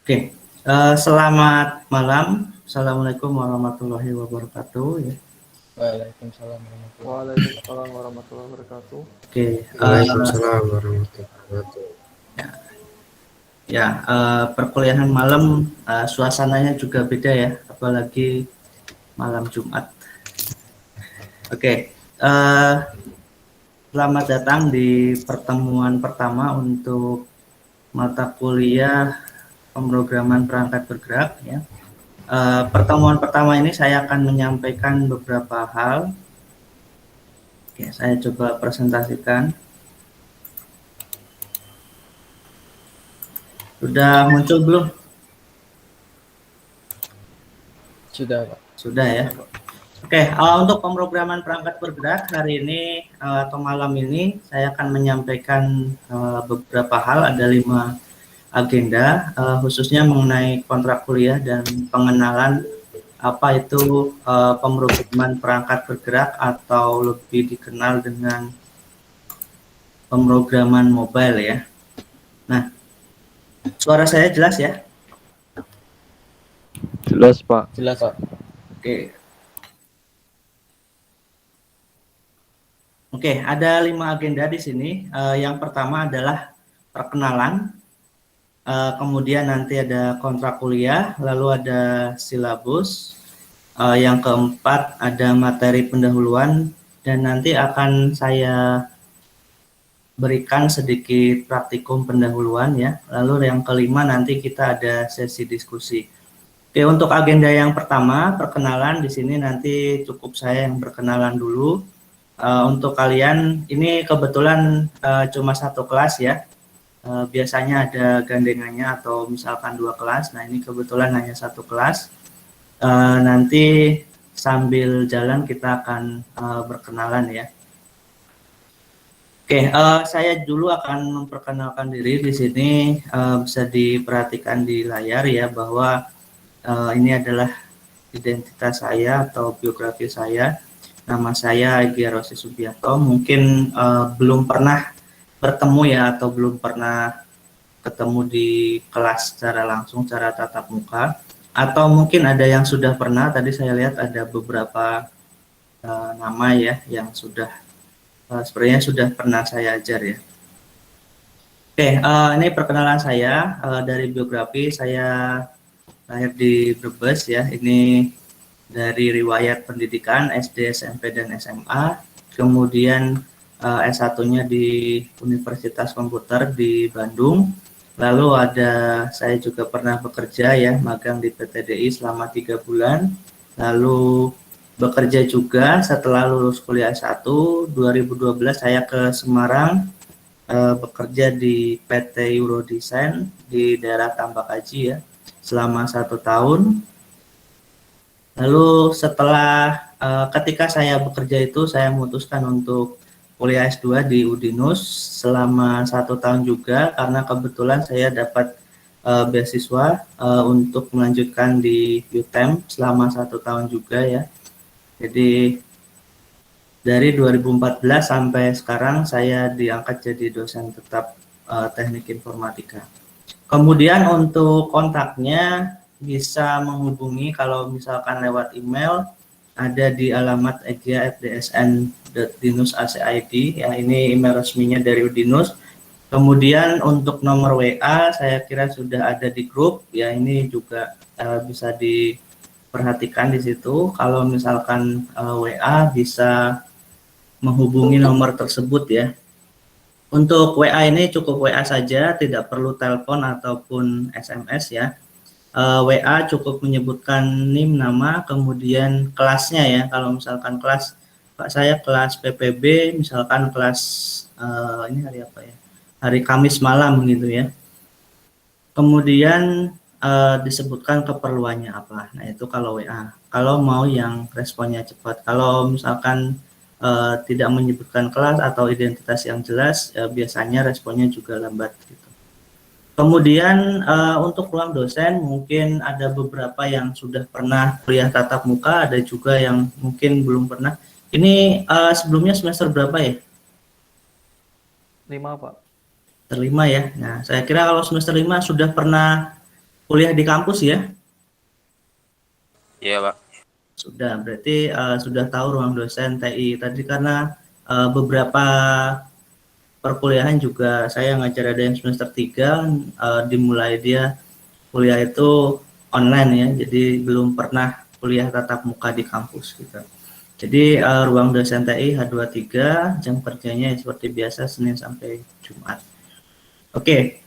Oke, selamat malam. Assalamualaikum warahmatullahi wabarakatuh. Ya. Waalaikumsalam warahmatullahi wabarakatuh. Waalaikumsalam warahmatullahi wabarakatuh. Oke, Waalaikumsalam warahmatullahi wabarakatuh. perkuliahan malam suasananya juga beda ya, apalagi malam Jumat. Oke, selamat datang di pertemuan pertama untuk mata kuliah pemrograman perangkat bergerak. Ya. Pertemuan pertama ini saya akan menyampaikan beberapa hal. Oke, saya coba presentasikan. Sudah muncul belum? Sudah, Pak. Sudah ya. Oke, untuk pemrograman perangkat bergerak hari ini atau malam ini saya akan menyampaikan beberapa hal, ada 5 agenda khususnya mengenai kontrak kuliah dan pengenalan apa itu pemrograman perangkat bergerak atau lebih dikenal dengan pemrograman mobile ya. Nah, suara saya jelas ya? Jelas, Pak. Jelas, Pak. Oke. Oke, ada 5 agenda di sini. Yang pertama adalah perkenalan, kemudian nanti ada kontrak kuliah, lalu ada silabus, yang keempat ada materi pendahuluan, dan nanti akan saya berikan sedikit praktikum pendahuluan ya. Lalu yang kelima nanti kita ada sesi diskusi. Oke, untuk agenda yang pertama perkenalan di sini nanti cukup saya yang berkenalan dulu. Untuk kalian ini kebetulan cuma 1 kelas ya. Biasanya ada gandengannya atau misalkan 2 kelas. Nah ini kebetulan hanya 1 kelas. Nanti sambil jalan kita akan berkenalan ya. Oke, saya dulu akan memperkenalkan diri di sini. Bisa diperhatikan di layar ya bahwa ini adalah identitas saya atau biografi saya. Nama saya Egy Rosi Subianto. Mungkin belum pernah bertemu ya atau belum pernah ketemu di kelas secara langsung, secara tatap muka. Atau mungkin ada yang sudah pernah. Tadi saya lihat ada beberapa nama ya yang sudah sebenarnya sudah pernah saya ajar ya. Oke, ini perkenalan saya dari biografi. Saya lahir di Brebes ya. Ini dari riwayat pendidikan SD, SMP, dan SMA, kemudian S1-nya di Universitas Komputer di Bandung. Lalu saya juga pernah bekerja ya, magang di PTDI selama 3 bulan. Lalu bekerja juga setelah lulus kuliah S1, 2012 saya ke Semarang, bekerja di PT Eurodesign di daerah Tambakaji ya, selama 1 tahun. Lalu setelah ketika saya bekerja itu saya memutuskan untuk kuliah S2 di Udinus selama 1 tahun juga karena kebetulan saya dapat beasiswa untuk melanjutkan di UTM selama 1 tahun juga ya. Jadi dari 2014 sampai sekarang saya diangkat jadi dosen tetap teknik informatika. Kemudian untuk kontaknya bisa menghubungi kalau misalkan lewat email ada di alamat egya@dsn.dinus.ac.id ya, ini email resminya dari Udinus. Kemudian untuk nomor WA saya kira sudah ada di grup ya, ini juga bisa diperhatikan di situ. Kalau misalkan WA bisa menghubungi nomor tersebut ya. Untuk WA ini cukup WA saja, tidak perlu telepon ataupun SMS ya. WA cukup menyebutkan NIM, nama, kemudian kelasnya ya. Kalau misalkan kelas, Pak saya kelas PPB, misalkan kelas ini hari apa ya? Hari Kamis malam gitu ya. Kemudian disebutkan keperluannya apa. Nah itu kalau WA. Kalau mau yang responnya cepat. Kalau misalkan tidak menyebutkan kelas atau identitas yang jelas, biasanya responnya juga lambat gitu. Kemudian untuk ruang dosen mungkin ada beberapa yang sudah pernah kuliah tatap muka, ada juga yang mungkin belum pernah. Ini sebelumnya semester berapa ya? 5, Pak. Semester 5 ya. Nah, saya kira kalau semester 5 sudah pernah kuliah di kampus ya? Iya, Pak. Sudah, berarti sudah tahu ruang dosen TI. Tadi karena beberapa perkuliahan juga saya ngajar ada yang semester 3, dimulai dia kuliah itu online ya, jadi belum pernah kuliah tatap muka di kampus gitu. Jadi ruang dosen TI H23, jam kerjanya seperti biasa Senin sampai Jumat. Oke,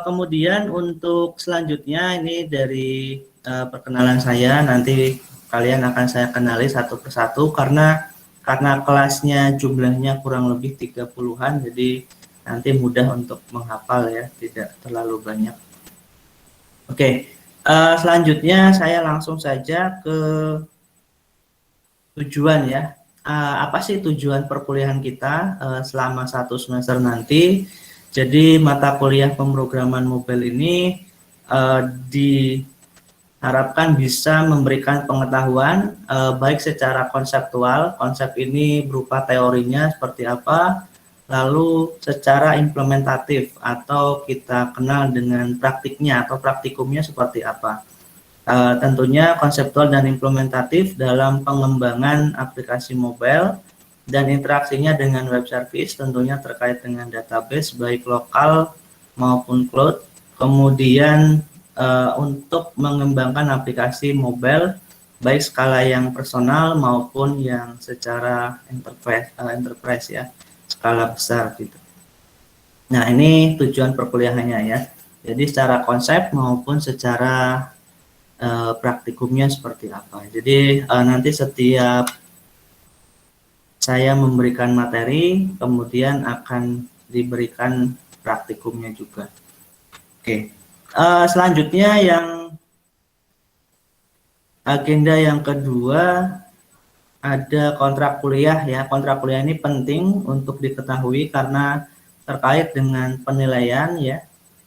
kemudian untuk selanjutnya ini dari perkenalan saya, nanti kalian akan saya kenali satu persatu karena kelasnya jumlahnya kurang lebih 30-an, jadi nanti mudah untuk menghafal ya, tidak terlalu banyak. Oke, selanjutnya saya langsung saja ke tujuan ya. Apa sih tujuan perkuliahan kita selama 1 semester nanti? Jadi mata kuliah pemrograman mobile ini diharapkan bisa memberikan pengetahuan baik secara konseptual, konsep ini berupa teorinya seperti apa, lalu secara implementatif atau kita kenal dengan praktiknya atau praktikumnya seperti apa. Tentunya konseptual dan implementatif dalam pengembangan aplikasi mobile dan interaksinya dengan web service, tentunya terkait dengan database baik lokal maupun cloud. Kemudian untuk mengembangkan aplikasi mobile baik skala yang personal maupun yang secara enterprise ya, skala besar gitu. Nah, ini tujuan perkuliahannya ya. Jadi secara konsep maupun secara praktikumnya seperti apa. Jadi nanti setiap saya memberikan materi, kemudian akan diberikan praktikumnya juga. Oke, selanjutnya yang agenda yang kedua ada kontrak kuliah ya. Kontrak kuliah ini penting untuk diketahui karena terkait dengan penilaian ya.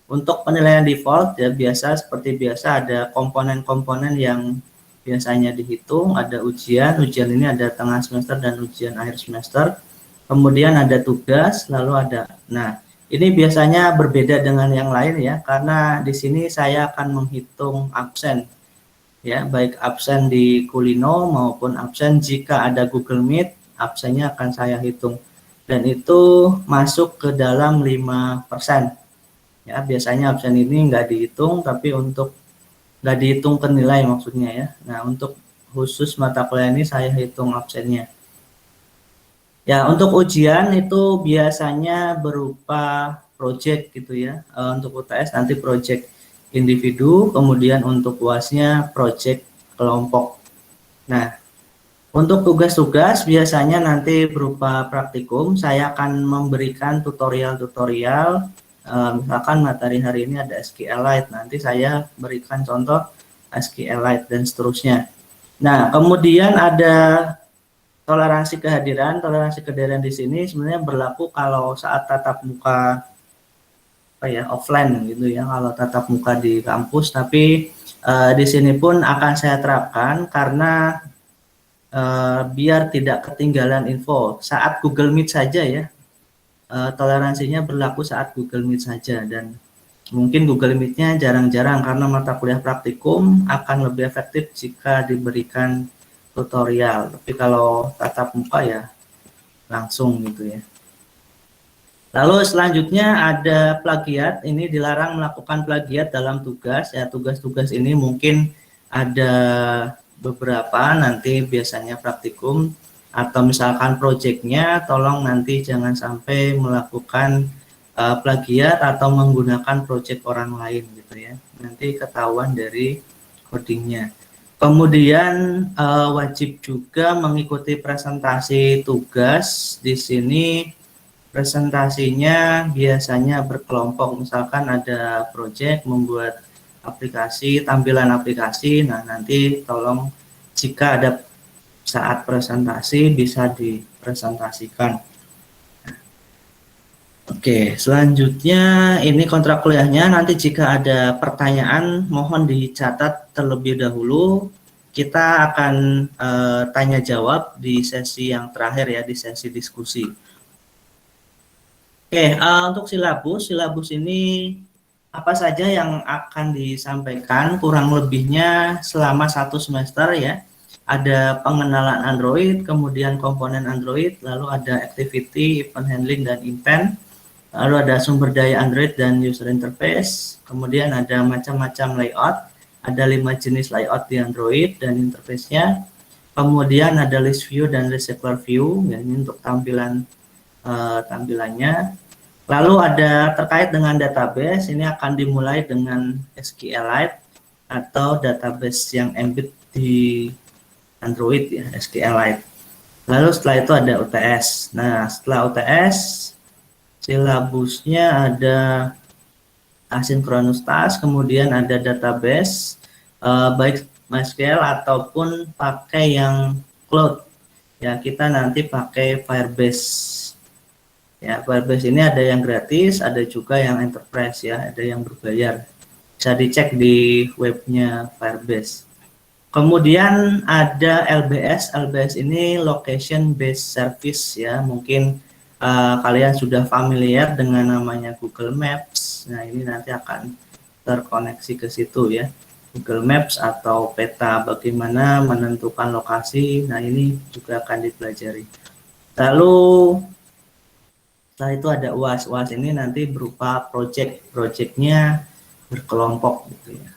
Untuk penilaian default ya seperti biasa ada komponen-komponen yang biasanya dihitung, ada ujian ini ada tengah semester dan ujian akhir semester. Kemudian ada tugas, lalu ada. Nah, ini biasanya berbeda dengan yang lain ya, karena di sini saya akan menghitung absen. Ya, baik absen di Kulino maupun absen jika ada Google Meet, absennya akan saya hitung. Dan itu masuk ke dalam 5%. Ya, biasanya absen ini nggak dihitung, tapi untuk nggak dihitung ke nilai maksudnya ya. Nah, untuk khusus mata kuliah ini saya hitung absennya. Ya, untuk ujian itu biasanya berupa project gitu ya. Untuk UTS nanti project individu, kemudian untuk UASnya project kelompok. Nah, untuk tugas-tugas biasanya nanti berupa praktikum, saya akan memberikan tutorial-tutorial. Misalkan materi hari ini ada SQLite, nanti saya berikan contoh SQLite dan seterusnya. Nah, kemudian ada toleransi kehadiran di sini sebenarnya berlaku kalau saat tatap muka offline gitu ya, kalau tatap muka di kampus, tapi di sini pun akan saya terapkan karena biar tidak ketinggalan info saat Google Meet saja ya. Toleransinya berlaku saat Google Meet saja, dan mungkin Google Meet-nya jarang-jarang karena mata kuliah praktikum akan lebih efektif jika diberikan tutorial. Tapi kalau tatap muka ya langsung gitu ya. Lalu selanjutnya ada plagiat. Ini dilarang melakukan plagiat dalam tugas ya. Tugas-tugas ini mungkin ada beberapa nanti biasanya praktikum atau misalkan proyeknya, tolong nanti jangan sampai melakukan plagiat atau menggunakan proyek orang lain gitu ya. Nanti ketahuan dari codingnya. Kemudian wajib juga mengikuti presentasi tugas. Di sini presentasinya biasanya berkelompok. Misalkan ada proyek membuat aplikasi, tampilan aplikasi. Nah, nanti tolong jika ada saat presentasi bisa dipresentasikan. Oke, selanjutnya ini kontrak kuliahnya. Nanti jika ada pertanyaan mohon dicatat terlebih dahulu. Kita akan tanya jawab di sesi yang terakhir ya, di sesi diskusi. Oke, untuk silabus ini apa saja yang akan disampaikan kurang lebihnya selama 1 semester ya. Ada pengenalan Android, kemudian komponen Android, lalu ada activity, event handling, dan event. Lalu ada sumber daya Android dan user interface. Kemudian ada macam-macam layout. Ada 5 jenis layout di Android dan interface-nya. Kemudian ada list view dan reservoir view, ya, ini untuk tampilannya. Lalu ada terkait dengan database, ini akan dimulai dengan SQLite atau database yang embed di Android ya, SQLite. Lalu setelah itu ada UTS. Nah, setelah UTS, silabusnya ada asynchronous task, kemudian ada database, baik MySQL ataupun pakai yang cloud. Ya, kita nanti pakai Firebase. Ya, Firebase ini ada yang gratis, ada juga yang enterprise ya, ada yang berbayar. Bisa dicek di webnya Firebase. Kemudian ada LBS. LBS ini location based service ya. Mungkin kalian sudah familiar dengan namanya Google Maps. Nah, ini nanti akan terkoneksi ke situ ya. Google Maps atau peta bagaimana menentukan lokasi. Nah, ini juga akan dipelajari. Lalu setelah itu ada UAS. UAS ini nanti berupa project-projectnya berkelompok gitu ya.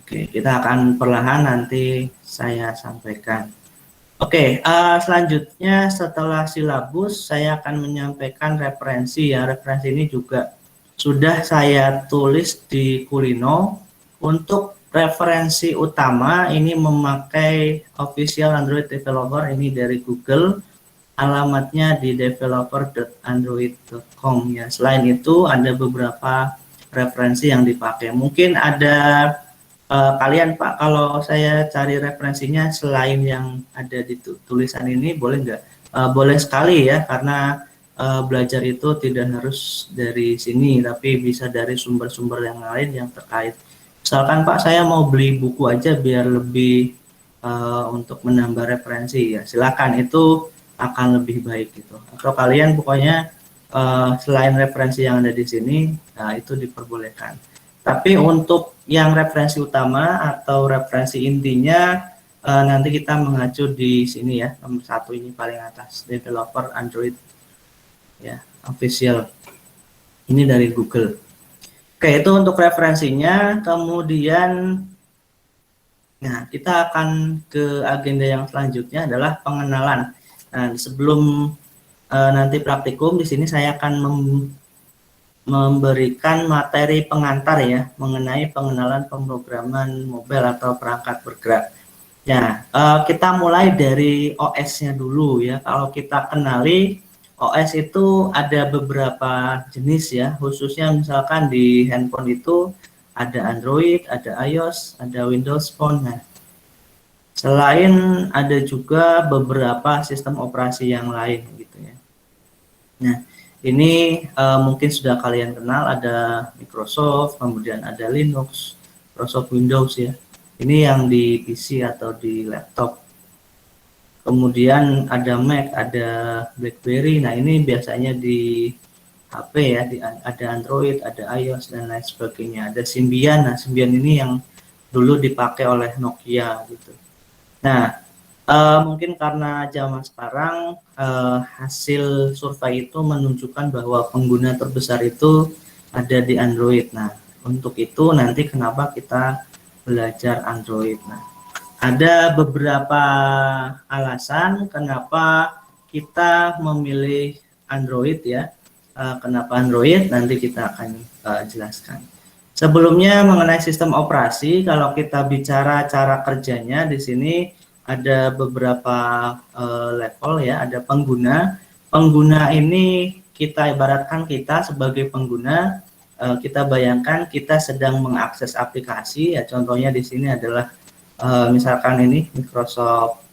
Oke, kita akan perlahan nanti saya sampaikan. Oke, selanjutnya setelah silabus saya akan menyampaikan referensi ya. Referensi ini juga sudah saya tulis di Kulino. Untuk referensi utama ini memakai official Android developer ini dari Google. Alamatnya di developer.android.com ya. Selain itu ada beberapa referensi yang dipakai. Mungkin ada kalian Pak, kalau saya cari referensinya selain yang ada di tulisan ini boleh nggak? Boleh sekali ya, karena belajar itu tidak harus dari sini, tapi bisa dari sumber-sumber yang lain yang terkait. Misalkan Pak, saya mau beli buku aja biar lebih untuk menambah referensi ya, silakan, itu akan lebih baik gitu. Atau kalian pokoknya selain referensi yang ada di sini, nah itu diperbolehkan. Tapi untuk yang referensi utama atau referensi intinya nanti kita mengacu di sini ya, nomor 1 ini paling atas, developer Android ya, official. Ini dari Google. Oke, itu untuk referensinya. Kemudian nah, kita akan ke agenda yang selanjutnya adalah pengenalan. Nah, sebelum nanti praktikum, di sini saya akan memberikan materi pengantar ya mengenai pengenalan pemrograman mobile atau perangkat bergerak. Ya, kita mulai dari OS-nya dulu ya. Kalau kita kenali OS itu ada beberapa jenis ya, khususnya misalkan di handphone itu ada Android, ada iOS, ada Windows Phone. Nah, selain ada juga beberapa sistem operasi yang lain gitu ya. Nah, ini mungkin sudah kalian kenal, ada Microsoft, kemudian ada Linux, Microsoft Windows ya. Ini yang di PC atau di laptop. Kemudian ada Mac, ada BlackBerry. Nah, ini biasanya di HP ya, ada Android, ada iOS dan lain sebagainya. Ada Symbian. Nah, Symbian ini yang dulu dipakai oleh Nokia gitu. Nah, mungkin karena zaman sekarang hasil survei itu menunjukkan bahwa pengguna terbesar itu ada di Android. Nah, untuk itu nanti kenapa kita belajar Android. Nah, ada beberapa alasan kenapa kita memilih Android ya. Kenapa Android? Nanti kita akan jelaskan. Sebelumnya mengenai sistem operasi, kalau kita bicara cara kerjanya di sini ada beberapa level ya, ada pengguna. Pengguna ini kita ibaratkan kita sebagai pengguna, kita bayangkan kita sedang mengakses aplikasi ya, contohnya di sini adalah misalkan ini Microsoft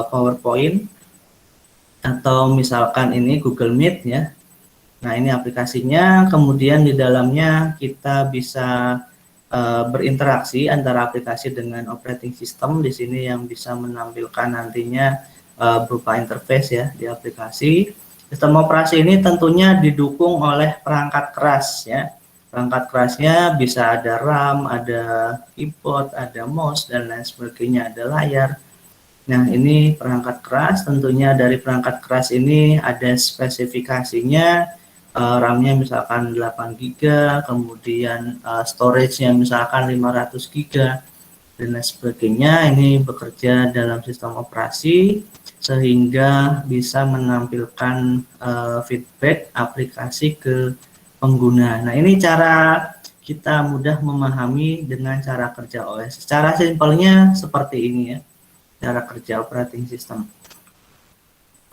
PowerPoint atau misalkan ini Google Meet ya. Nah, ini aplikasinya, kemudian di dalamnya kita bisa berinteraksi antara aplikasi dengan operating system. Di sini yang bisa menampilkan nantinya berupa interface ya di aplikasi. Sistem operasi ini tentunya didukung oleh perangkat keras ya. Perangkat kerasnya bisa ada RAM, ada keyboard, ada mouse, dan lain sebagainya, ada layar. Nah, ini perangkat keras. Tentunya dari perangkat keras ini ada spesifikasinya, RAM-nya misalkan 8 GB, kemudian storage-nya misalkan 500 GB, dan lain sebagainya. Ini bekerja dalam sistem operasi sehingga bisa menampilkan feedback aplikasi ke pengguna. Nah, ini cara kita mudah memahami dengan cara kerja OS. Secara simpelnya seperti ini ya, cara kerja operating system.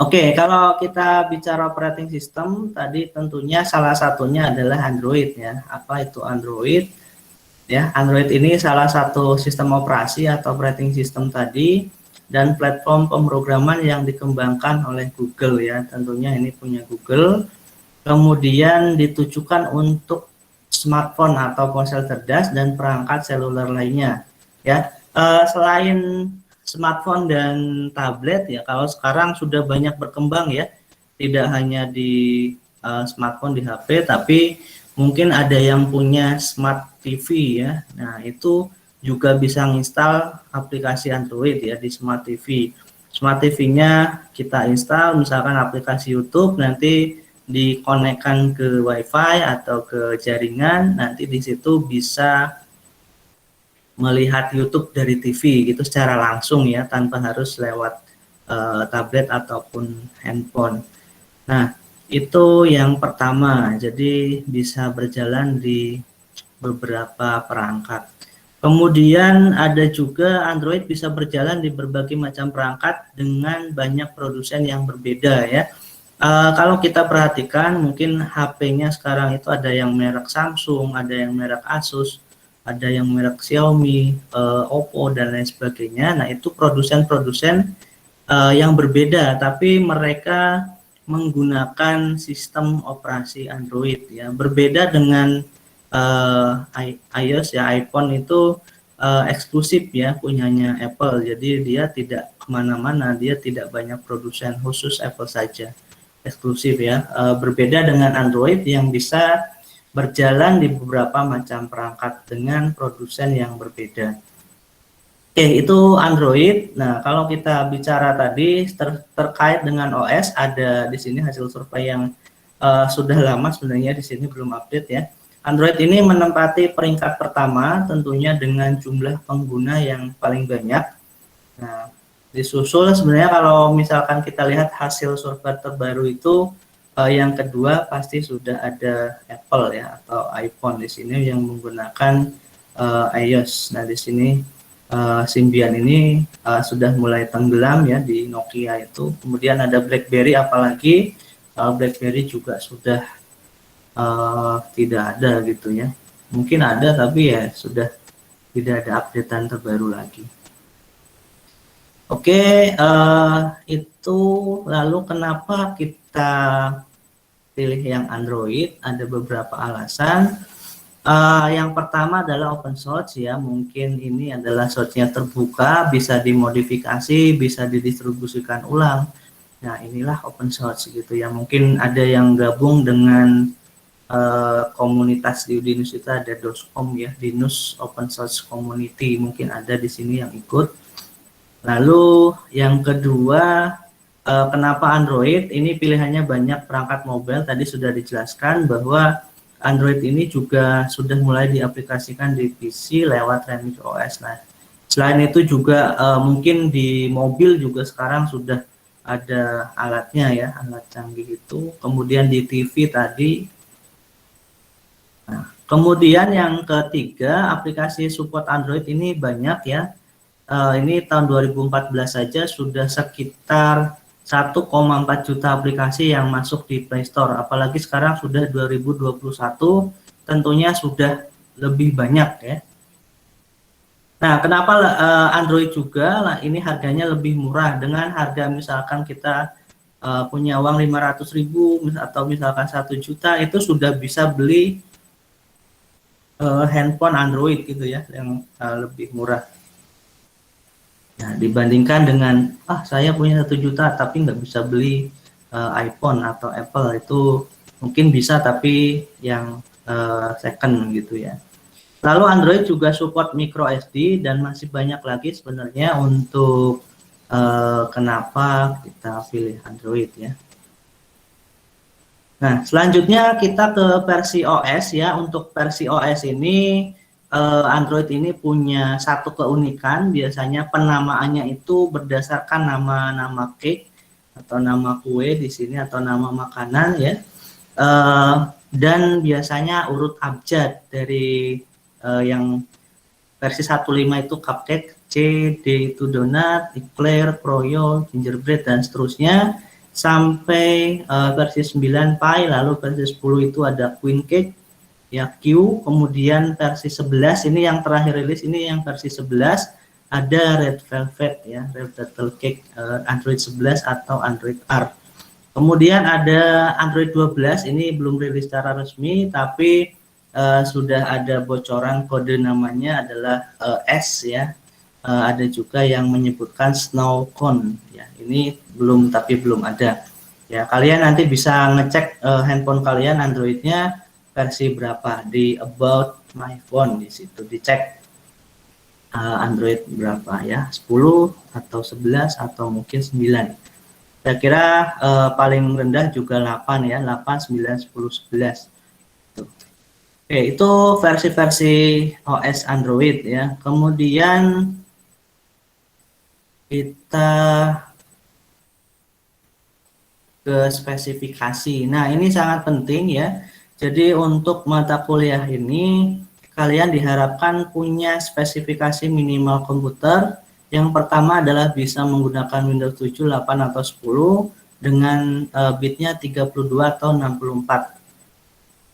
Oke, kalau kita bicara operating system, tadi tentunya salah satunya adalah Android ya. Apa itu Android? Ya, Android ini salah satu sistem operasi atau operating system tadi, dan platform pemrograman yang dikembangkan oleh Google ya. Tentunya ini punya Google. Kemudian ditujukan untuk smartphone atau ponsel cerdas dan perangkat seluler lainnya. Ya, selain smartphone dan tablet ya, kalau sekarang sudah banyak berkembang ya, tidak hanya di smartphone di HP, tapi mungkin ada yang punya smart TV ya. Nah, itu juga bisa nginstal aplikasi Android ya di smart TV. Smart TV-nya kita install misalkan aplikasi YouTube, nanti dikonekkan ke WiFi atau ke jaringan, nanti di situ bisa melihat YouTube dari TV gitu secara langsung ya, tanpa harus lewat tablet ataupun handphone. Nah, itu yang pertama, jadi bisa berjalan di beberapa perangkat. Kemudian ada juga Android bisa berjalan di berbagai macam perangkat dengan banyak produsen yang berbeda ya. Kalau kita perhatikan mungkin HP-nya sekarang itu ada yang merek Samsung, ada yang merek Asus, ada yang merek Xiaomi, Oppo, dan lain sebagainya. Nah, itu produsen-produsen yang berbeda, tapi mereka menggunakan sistem operasi Android ya. Berbeda dengan iOS ya, iPhone itu eksklusif ya, punyanya Apple. Jadi dia tidak kemana-mana, dia tidak banyak produsen, khusus Apple saja, eksklusif ya. Berbeda dengan Android yang bisa berjalan di beberapa macam perangkat dengan produsen yang berbeda. Oke, itu Android. Nah, kalau kita bicara tadi terkait dengan OS, ada di sini hasil survei yang sudah lama sebenarnya, di sini belum update ya. Android ini menempati peringkat pertama tentunya dengan jumlah pengguna yang paling banyak. Nah, disusul sebenarnya kalau misalkan kita lihat hasil survei terbaru itu, yang kedua pasti sudah ada Apple ya atau iPhone di sini yang menggunakan iOS. Nah, di sini Symbian ini sudah mulai tenggelam ya di Nokia itu. Kemudian ada BlackBerry, apalagi BlackBerry juga sudah tidak ada gitu ya. Mungkin ada tapi ya sudah tidak ada updatean terbaru lagi. Oke, itu lalu kenapa kita pilih yang Android? Ada beberapa alasan. Yang pertama adalah open source ya, mungkin ini adalah source-nya terbuka, bisa dimodifikasi, bisa didistribusikan ulang. Nah, inilah open source gitu ya. Mungkin ada yang gabung dengan komunitas di Udinus, itu ada DOSCOM ya, Dinus Open Source Community, mungkin ada di sini yang ikut. Lalu yang kedua, kenapa Android? Ini pilihannya banyak perangkat mobile. Tadi sudah dijelaskan bahwa Android ini juga sudah mulai diaplikasikan di PC lewat Remix OS. Nah, selain itu juga mungkin di mobil juga sekarang sudah ada alatnya ya, alat canggih itu. Kemudian di TV tadi. Nah, kemudian yang ketiga, aplikasi support Android ini banyak ya. Ini tahun 2014 saja sudah sekitar 1,4 juta aplikasi yang masuk di Play Store. Apalagi sekarang sudah 2021, tentunya sudah lebih banyak ya. Nah, kenapa Android juga? Nah, ini harganya lebih murah. Dengan harga misalkan kita punya uang 500.000 atau misalkan 1 juta, itu sudah bisa beli handphone Android gitu ya, yang lebih murah. Nah, dibandingkan dengan saya punya 1 juta tapi nggak bisa beli iPhone atau Apple, itu mungkin bisa tapi yang second gitu ya. Lalu Android juga support micro SD dan masih banyak lagi sebenarnya untuk kenapa kita pilih Android ya. Nah, selanjutnya kita ke versi OS ya. Untuk versi OS ini Android ini punya satu keunikan, biasanya penamaannya itu berdasarkan nama cake atau nama kue di sini atau nama makanan ya. Dan biasanya urut abjad dari yang versi 15 itu cupcake, C, D itu donat, eclair, froyo, gingerbread dan seterusnya sampai versi 9 pie, lalu versi 10 itu ada queen cake ya, Q, kemudian versi 11 ini yang terakhir rilis, ini yang versi 11 ada red velvet ya, red velvet cake Android 11 atau Android R. Kemudian ada Android 12, ini belum rilis secara resmi tapi sudah ada bocoran kode namanya adalah S ya. Ada juga yang menyebutkan snow cone ya, ini belum ada ya. Kalian nanti bisa ngecek handphone kalian Androidnya versi berapa di about my phone, di situ dicek Android berapa ya, 10 atau 11 atau mungkin 9. Saya kira paling rendah juga 8 ya, 8, 9, 10, 11. Oke, itu versi-versi OS Android ya. Kemudian kita ke spesifikasi. Nah, ini sangat penting ya. Jadi untuk mata kuliah ini kalian diharapkan punya spesifikasi minimal komputer. Yang pertama adalah bisa menggunakan Windows 7, 8 atau 10 dengan bitnya 32 atau 64.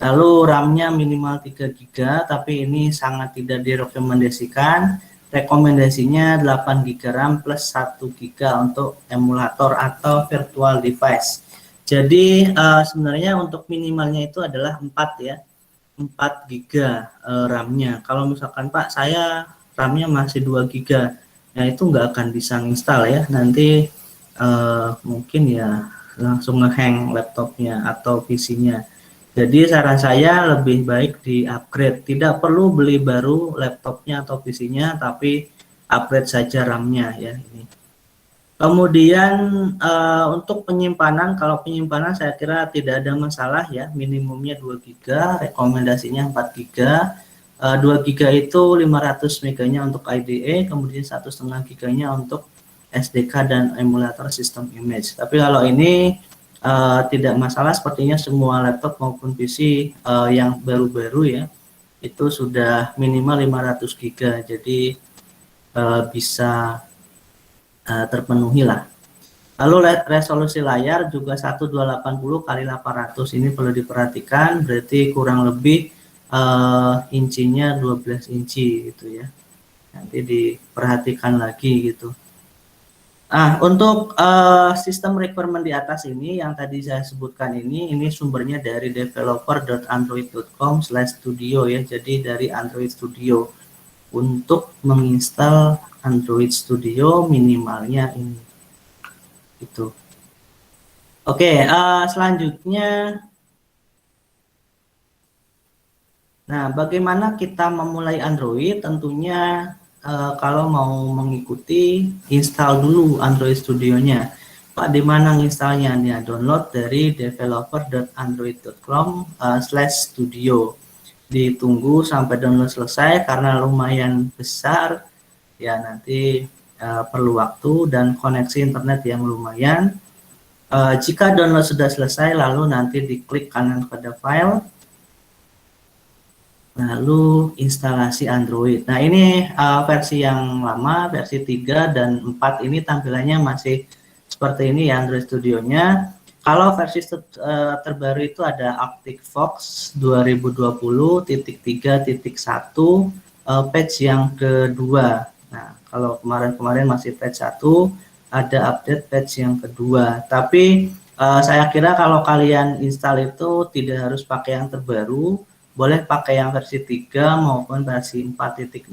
Lalu RAM-nya minimal 3 GB, tapi ini sangat tidak direkomendasikan. Rekomendasinya 8 GB RAM plus 1 GB untuk emulator atau virtual device. Jadi sebenarnya untuk minimalnya itu adalah 4 ya. 4 GB RAM-nya. Kalau misalkan Pak, saya RAM-nya masih 2 GB. Nah, itu nggak akan bisa install ya. Nanti mungkin ya langsung ngehang laptopnya atau PC-nya. Jadi saran saya lebih baik di upgrade, tidak perlu beli baru laptopnya atau PC-nya, tapi upgrade saja RAM-nya ya ini. Kemudian untuk penyimpanan, kalau penyimpanan saya kira tidak ada masalah ya, minimumnya 2 GB, rekomendasinya 4 GB. 2 GB itu 500 MB-nya untuk IDE, kemudian 1,5 GB-nya untuk SDK dan emulator sistem image. Tapi kalau ini tidak masalah, sepertinya semua laptop maupun PC yang baru-baru ya itu sudah minimal 500 GB, jadi bisa terpenuhi lah. Lalu resolusi layar juga 1280 x 800, ini perlu diperhatikan, berarti kurang lebih incinya 12 inci gitu ya, nanti diperhatikan lagi gitu. Untuk sistem requirement di atas ini yang tadi saya sebutkan ini sumbernya dari developer.android.com/studio ya. Jadi dari Android Studio. Untuk menginstal Android Studio minimalnya ini. Gitu. Oke, selanjutnya. Nah, bagaimana kita memulai Android? Tentunya kalau mau mengikuti, install dulu Android Studio-nya. Pak, di mana installnya? Ya, download dari developer.android.com/studio. Ditunggu sampai download selesai karena lumayan besar. Ya, nanti perlu waktu dan koneksi internet yang lumayan. Jika download sudah selesai, lalu nanti diklik kanan pada file. Lalu instalasi Android. Nah, ini versi yang lama, versi 3 dan 4 ini tampilannya masih seperti ini ya Android Studio-nya. Kalau versi terbaru itu ada ActiveFox 2020.3.1 patch yang kedua. Nah, kalau kemarin masih patch 1, ada update patch yang kedua. Tapi saya kira kalau kalian install itu tidak harus pakai yang terbaru, boleh pakai yang versi 3 maupun versi 4.0.1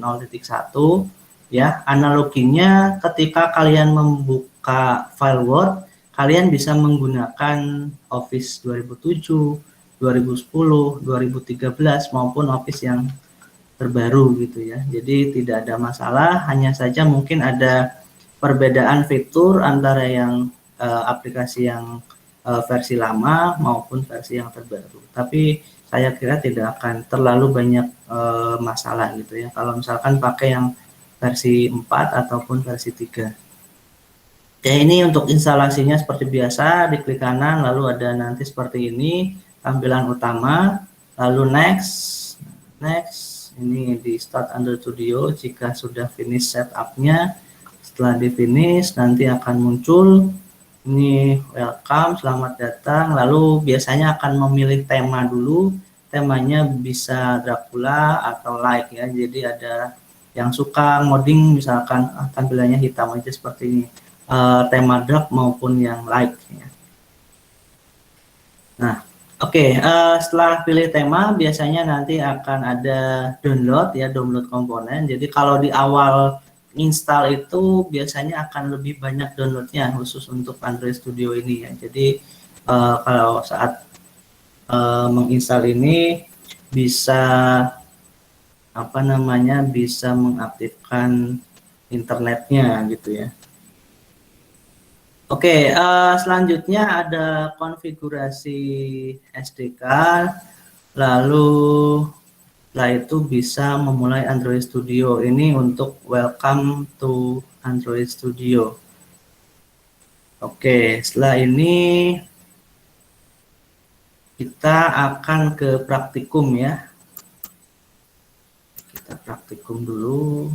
ya. Analoginya ketika kalian membuka file Word, kalian bisa menggunakan Office 2007, 2010, 2013 maupun Office yang terbaru gitu ya. Jadi tidak ada masalah, hanya saja mungkin ada perbedaan fitur antara yang aplikasi yang versi lama maupun versi yang terbaru. Tapi saya kira tidak akan terlalu banyak masalah gitu ya. Kalau misalkan pakai yang versi 4 ataupun versi 3. Ya ini untuk instalasinya seperti biasa, diklik kanan lalu ada nanti seperti ini tampilan utama, lalu next, ini di start Android Studio. Jika sudah finish setupnya, setelah di finish nanti akan muncul ini welcome, selamat datang, lalu biasanya akan memilih tema dulu, temanya bisa Dracula atau light ya, jadi ada yang suka modding misalkan tampilannya hitam aja seperti ini. Tema dark maupun yang light ya. Nah, oke, setelah pilih tema biasanya nanti akan ada download ya, download komponen. Jadi kalau di awal install itu biasanya akan lebih banyak downloadnya khusus untuk Android Studio ini ya. Jadi kalau saat menginstal ini bisa bisa mengaktifkan internetnya gitu ya. Oke, selanjutnya ada konfigurasi SDK, lalu setelah itu bisa memulai Android Studio. Ini untuk welcome to Android Studio. Oke, setelah ini kita akan ke praktikum ya. Kita praktikum dulu.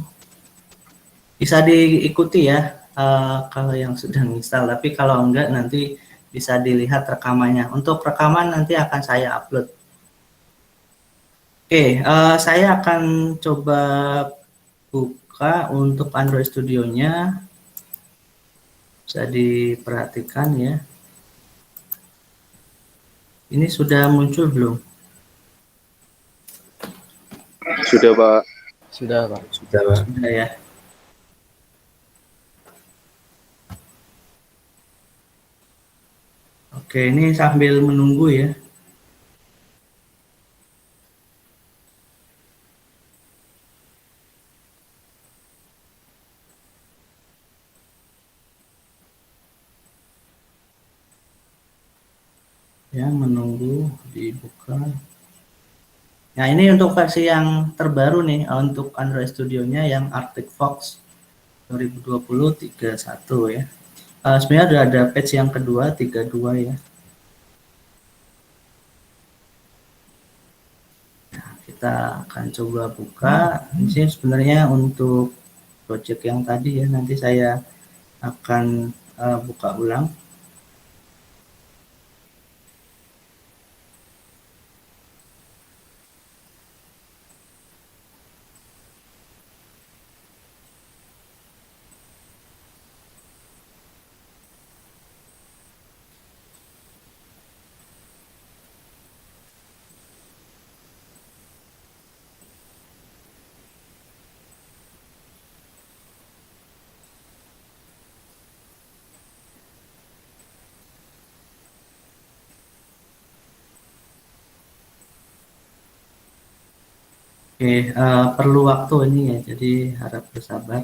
Bisa diikuti ya. Kalau yang sudah install, tapi kalau enggak nanti bisa dilihat rekamannya. Untuk rekaman nanti akan saya upload. Oke, saya akan coba buka untuk Android Studio-nya. Bisa diperhatikan ya. Ini sudah muncul belum? Sudah, Pak. Sudah, Pak. Sudah ya. Oke, ini sambil menunggu ya. Ya, menunggu dibuka. Nah, ini untuk versi yang terbaru nih untuk Android Studio-nya yang Arctic Fox 2020 31 ya. Sebenarnya udah ada patch yang kedua 32 ya. Nah, kita akan coba buka. Ini sih sebenarnya untuk project yang tadi ya, nanti saya akan buka ulang. Oke, perlu waktu ini ya, jadi harap bersabar.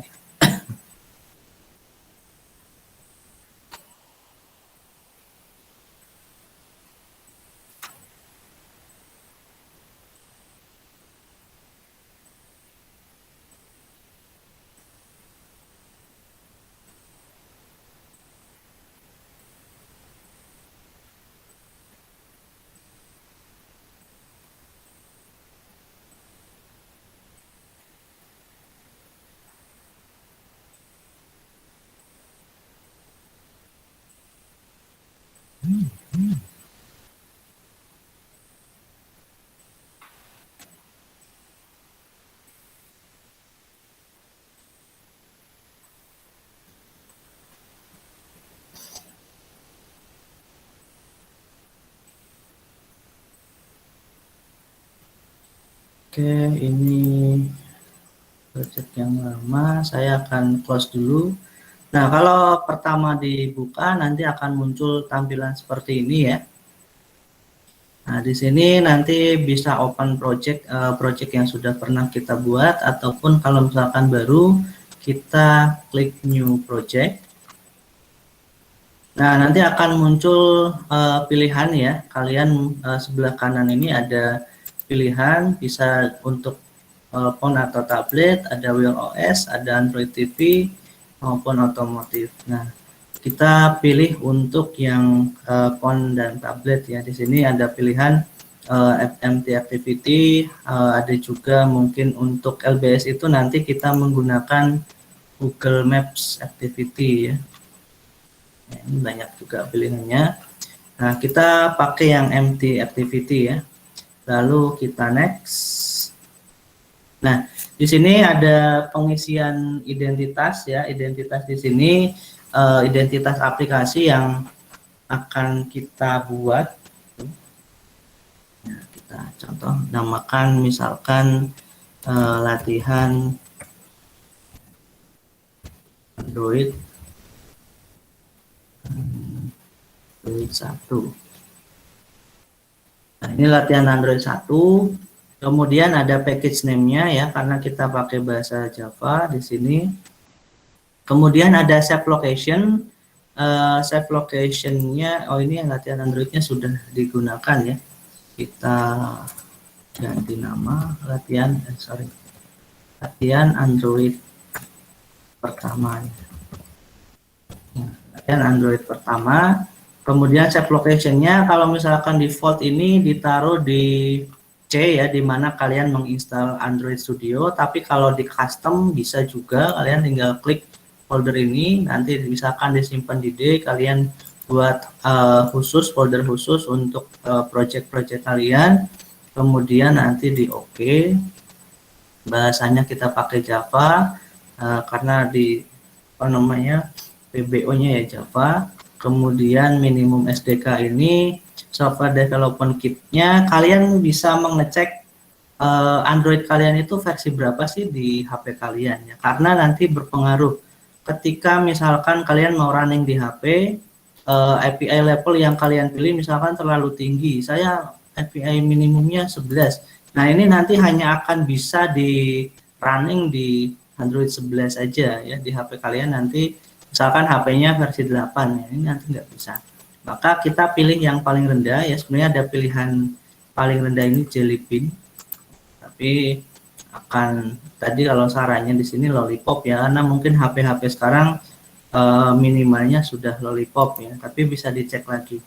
Oke, ini project yang lama, saya akan close dulu. Nah, kalau pertama dibuka nanti akan muncul tampilan seperti ini ya. Nah, di sini nanti bisa open project yang sudah pernah kita buat, ataupun kalau misalkan baru, kita klik new project. Nah, nanti akan muncul pilihan ya. Kalian sebelah kanan ini ada pilihan, bisa untuk phone atau tablet, ada Wear OS, ada Android TV, maupun otomotif. Nah, kita pilih untuk yang phone dan tablet ya. Di sini ada pilihan FMT Activity, ada juga mungkin untuk LBS itu nanti kita menggunakan Google Maps Activity ya. Nah, ini banyak juga pilihannya. Nah, kita pakai yang MT Activity ya. Lalu kita next. Nah, di sini ada pengisian identitas ya. Identitas di sini identitas aplikasi yang akan kita buat. Nah, kita contoh namakan misalkan latihan Android 1. Nah, ini latihan Android 1. Kemudian ada package name-nya ya, karena kita pakai bahasa Java di sini. Kemudian ada save location. Save location-nya, oh ini latihan Android-nya sudah digunakan ya. Kita ganti nama latihan Android pertama. Nah, latihan Android pertama. Kemudian save location-nya kalau misalkan default ini ditaruh di C ya, di mana kalian menginstal Android Studio. Tapi kalau di custom bisa juga, kalian tinggal klik folder ini, nanti misalkan disimpan di D, kalian buat khusus, folder khusus untuk project-project kalian. Kemudian nanti di OK, bahasanya kita pakai Java karena di PBO-nya ya Java. Kemudian minimum SDK ini software development kit-nya, kalian bisa mengecek Android kalian itu versi berapa sih di HP kalian ya, karena nanti berpengaruh ketika misalkan kalian mau running di HP, API level yang kalian pilih misalkan terlalu tinggi, saya API minimumnya 11. Nah, ini nanti hanya akan bisa di running di Android 11 aja ya, di HP kalian nanti misalkan HP-nya versi 8 ya, ini nanti nggak bisa. Maka kita pilih yang paling rendah ya, sebenarnya ada pilihan paling rendah ini Jelly Bean, tapi akan tadi kalau sarannya di sini Lollipop ya, karena mungkin HP-HP sekarang minimalnya sudah Lollipop ya, tapi bisa dicek lagi.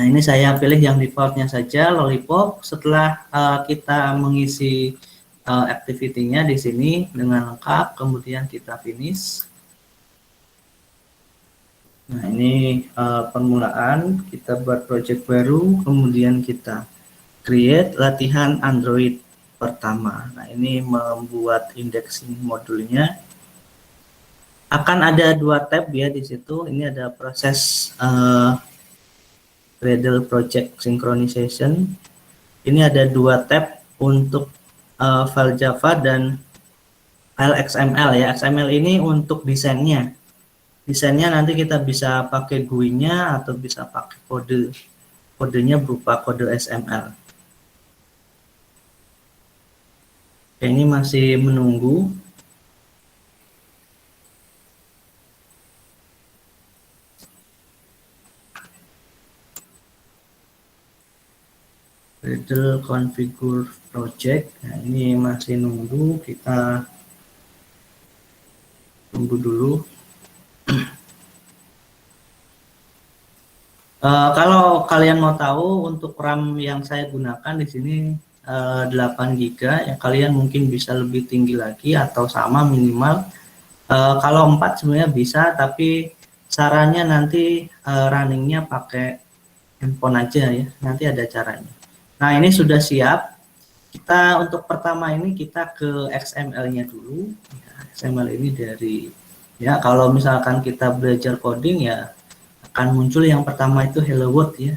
Nah, ini saya pilih yang defaultnya saja Lollipop. Setelah kita mengisi activity-nya di sini dengan lengkap, kemudian kita finish. Nah, ini permulaan, kita buat project baru, kemudian kita create latihan Android pertama. Nah, ini membuat indexing modulnya. Akan ada 2 tab ya di situ. Ini ada proses Gradle Project Synchronization. Ini ada 2 tab untuk file Java dan file XML ya. XML ini untuk desainnya. Desainnya nanti kita bisa pakai GUI-nya atau bisa pakai kode. Kodenya berupa kode XML. Oke, ini masih menunggu. Gradle configure project. Nah, ini masih nunggu, kita tunggu dulu. Kalau kalian mau tahu untuk RAM yang saya gunakan di sini 8 GB ya, kalian mungkin bisa lebih tinggi lagi atau sama minimal. Kalau 4 sebenarnya bisa, tapi caranya nanti runningnya pakai handphone aja ya, nanti ada caranya. Nah, ini sudah siap. Kita untuk pertama ini kita ke XML-nya dulu. Ya, XML ini dari ya, kalau misalkan kita belajar coding ya akan muncul yang pertama itu Hello World ya.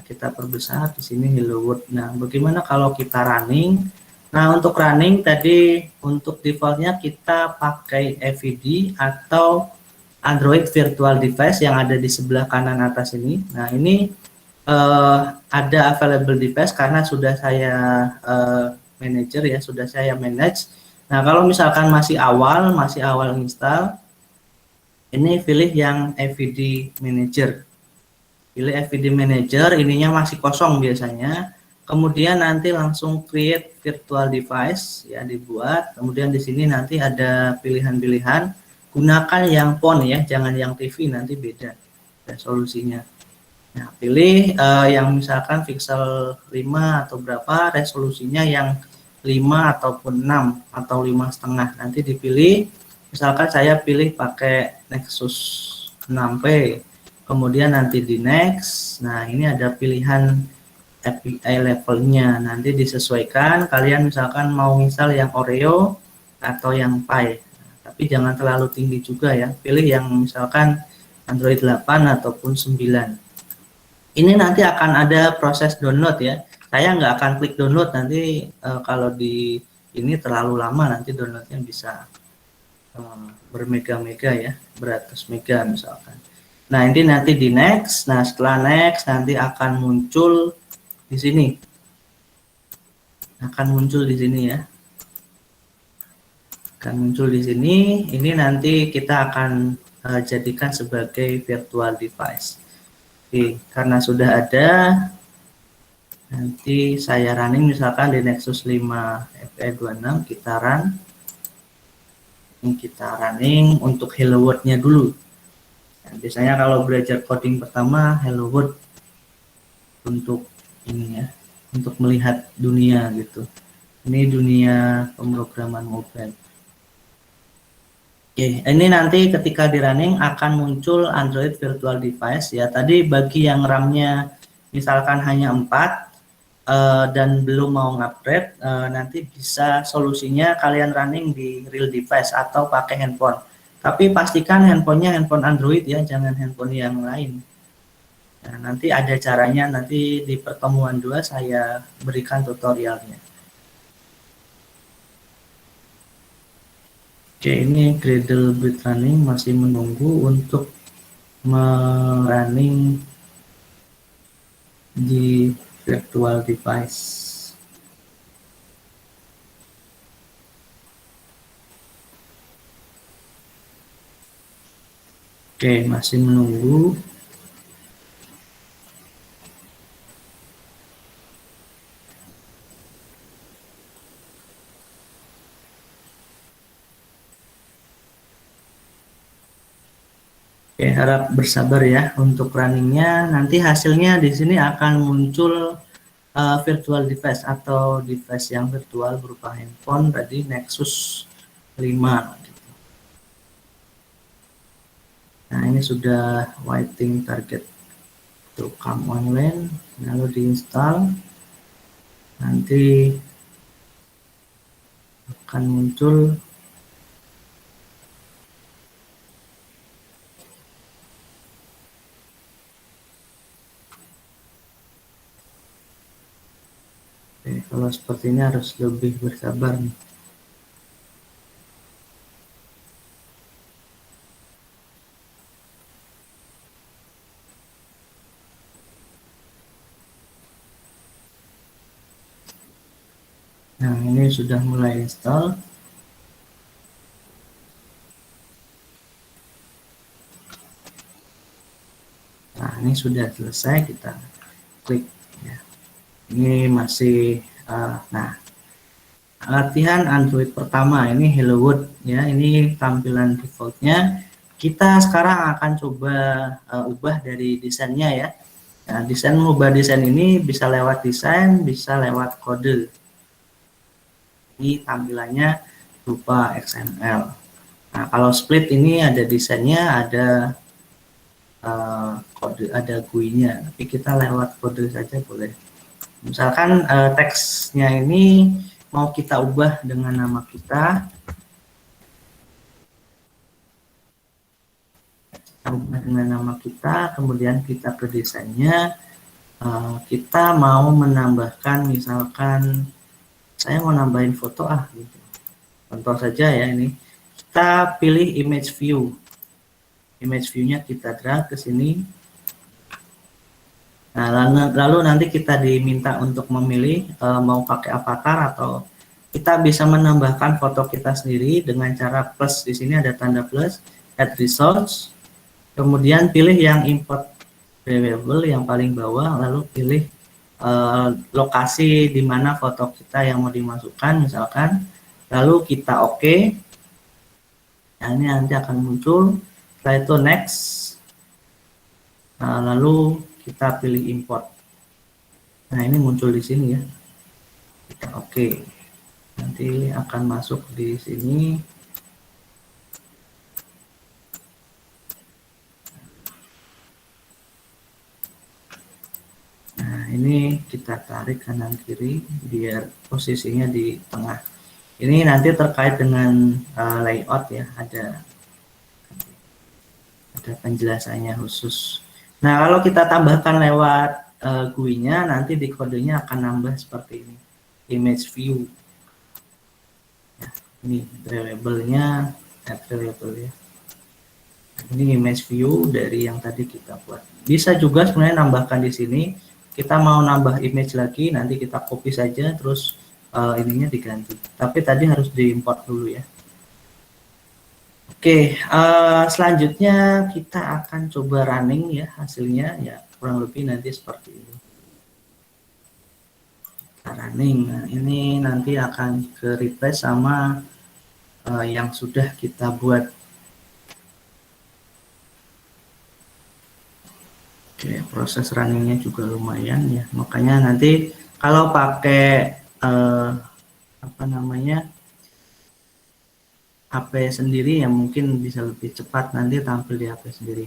Kita perbesar di sini Hello World. Nah, bagaimana kalau kita running? Nah, untuk running tadi untuk defaultnya kita pakai AVD atau Android Virtual Device yang ada di sebelah kanan atas ini. Nah, ini ada available device karena sudah saya manager ya, sudah saya manage. Nah, kalau misalkan masih awal install, ini pilih yang FVD Manager. Pilih FVD Manager, ininya masih kosong biasanya. Kemudian nanti langsung create virtual device ya, dibuat. Kemudian di sini nanti ada pilihan-pilihan. Gunakan yang phone ya, jangan yang TV, nanti beda resolusinya. Nah, pilih yang misalkan pixel 5 atau berapa, resolusinya yang 5 ataupun 6 atau 5,5. Nanti dipilih, misalkan saya pilih pakai Nexus 6P. Kemudian nanti di next. Nah, ini ada pilihan API levelnya. Nanti disesuaikan, kalian misalkan mau misal yang Oreo atau yang Pi. Tapi jangan terlalu tinggi juga ya. Pilih yang misalkan Android 8 ataupun 9. Ini nanti akan ada proses download ya. Saya nggak akan klik download nanti, kalau di ini terlalu lama nanti downloadnya bisa bermega-mega ya, beratus mega misalkan. Nah, ini nanti di next. Nah, setelah next nanti akan muncul di sini. Akan muncul di sini ya. Akan muncul di sini. Ini nanti kita akan jadikan sebagai virtual device. Oke, karena sudah ada, nanti saya running misalkan di Nexus 5 FE26, kita run. Ini kita running untuk Hello World-nya dulu. Nah, biasanya kalau belajar coding pertama Hello World untuk ini ya, untuk melihat dunia gitu. Ini dunia pemrograman mobile. Oke, ini nanti ketika di running akan muncul Android Virtual Device ya. Tadi bagi yang RAM-nya misalkan hanya 4 dan belum mau upgrade, nanti bisa solusinya kalian running di real device atau pakai handphone. Tapi pastikan handphonenya handphone Android ya, jangan handphone yang lain. Nah, nanti ada caranya, nanti di pertemuan 2 saya berikan tutorialnya. Oke, ini Gradle build running, masih menunggu untuk running di virtual device. Oke, masih menunggu. Oke, harap bersabar ya untuk runningnya. Nanti hasilnya di sini akan muncul virtual device atau device yang virtual berupa handphone tadi Nexus 5. Nah, ini sudah waiting target to come online, lalu diinstal. Nanti akan muncul kalau seperti ini harus lebih bersabar nih. Nah, ini sudah mulai install. Nah, ini sudah selesai, kita klik ya. Ini masih nah, latihan Android pertama ini Hello World ya, ini tampilan defaultnya. Kita sekarang akan coba ubah dari desainnya ya. Nah, mengubah desain ini bisa lewat desain, bisa lewat kode. Ini tampilannya berupa XML. Nah, kalau split ini ada desainnya, ada kode, ada GUI-nya, tapi kita lewat kode saja boleh. Misalkan teksnya ini mau kita ubah dengan nama kita, kemudian kita ke desainnya, kita mau menambahkan, misalkan saya mau nambahin foto gitu. Contoh saja ya, ini kita pilih image view. Image view-nya kita drag ke sini. Nah, lalu nanti kita diminta untuk memilih mau pakai avatar atau kita bisa menambahkan foto kita sendiri dengan cara plus. Di sini ada tanda plus, add resource, kemudian pilih yang import variable yang paling bawah, lalu pilih lokasi di mana foto kita yang mau dimasukkan misalkan, lalu kita oke. Nah, ini nanti akan muncul. Setelah itu next. Nah, lalu kita pilih import. Nah, ini muncul di sini ya. Kita oke. Nanti akan masuk di sini. Nah, ini kita tarik kanan kiri biar posisinya di tengah. Ini nanti terkait dengan layout ya, ada penjelasannya khusus. Nah, kalau kita tambahkan lewat GUI-nya, nanti di kodenya akan nambah seperti ini, image view. Ya, ini variable-nya, variable ya. Ini image view dari yang tadi kita buat. Bisa juga sebenarnya nambahkan di sini. Kita mau nambah image lagi, nanti kita copy saja, terus ininya diganti. Tapi tadi harus diimport dulu ya. Oke, selanjutnya kita akan coba running ya hasilnya ya, kurang lebih nanti seperti ini. Kita running, nah ini nanti akan ke replace sama yang sudah kita buat. Oke, proses runningnya juga lumayan ya, makanya nanti kalau pakai apa namanya HP sendiri ya mungkin bisa lebih cepat nanti tampil di HP sendiri.